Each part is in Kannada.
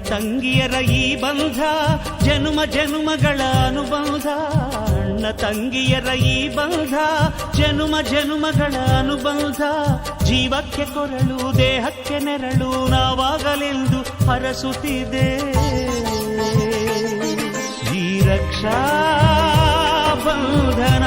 ತಂಗಿಯರ ಈ ಬಂಧ ಜನುಮ ಜನುಮಗಳ ಅನುಬಂಧ. ಅಣ್ಣ ತಂಗಿಯರ ಈ ಬಂಧ ಜನುಮ ಜನುಮಗಳ ಅನುಬಂಧ. ಜೀವಕ್ಕೆ ಕೊರಳು ದೇಹಕ್ಕೆ ನೆರಳು ನಾವಾಗಲೆಂದು ಹರಸುತ್ತಿದೆ ಈ ರಕ್ಷಾ ಬಂಧನ.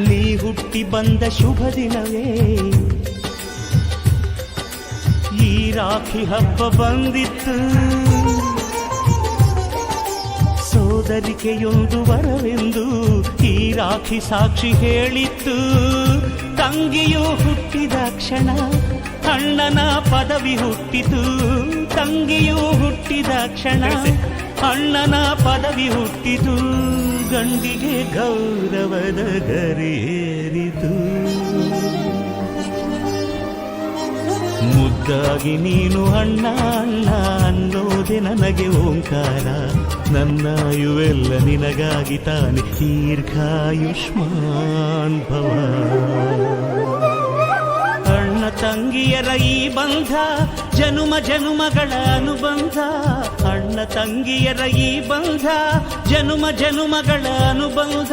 ನೀ ಹುಟ್ಟಿ ಬಂದ ಶುಭ ದಿನವೇ ಈ ರಾಖಿ ಹಬ್ಬ ಬಂದಿತ್ತು. ಸೋದರಿಕೆಯೊಂದು ವರವೆಂದು ಈ ರಾಖಿ ಸಾಕ್ಷಿ ಹೇಳಿತ್ತು. ತಂಗಿಯು ಹುಟ್ಟಿದ ಕ್ಷಣ ಅಣ್ಣನ ಪದವಿ ಹುಟ್ಟಿತು. ತಂಗಿಯು ಹುಟ್ಟಿದ ಕ್ಷಣ ಅಣ್ಣನ ಪದವಿ ಹುಟ್ಟಿತು. ಗಂಡಿಗೆ ಗೌರವದ ಗರಿಯೇರಿತು. ಮುದ್ದಾಗಿ ನೀನು ಅಣ್ಣ ಅಣ್ಣ ಅನ್ನೋದೆ ನನಗೆ ಓಂಕಾರ. ನನ್ನಾಯುವೆಲ್ಲ ನಿನಗಾಗಿ ತಾನೆ ದೀರ್ಘಾಯುಷ್ಮಾನ್ ಭವ. ಅಣ್ಣ ತಂಗಿಯರ ಈ ಬಂಧ ಜನುಮ ಜನುಮಗಳ ಅನುಬಂಧ. ಅಣ್ಣ ತಂಗಿಯರ ಈ ಬಂಧ ಜನುಮ ಜನುಮಗಳ ಅನುಬಂಧ.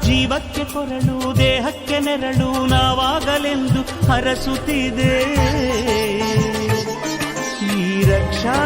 ಜೀವಕ್ಕೆ ಕೊರಳು ದೇಹಕ್ಕೆ ನೆರಳು ನಾವಾಗಲೆಂದು ಹರಸುತ್ತಿದೆ ಈ ರಕ್ಷಾ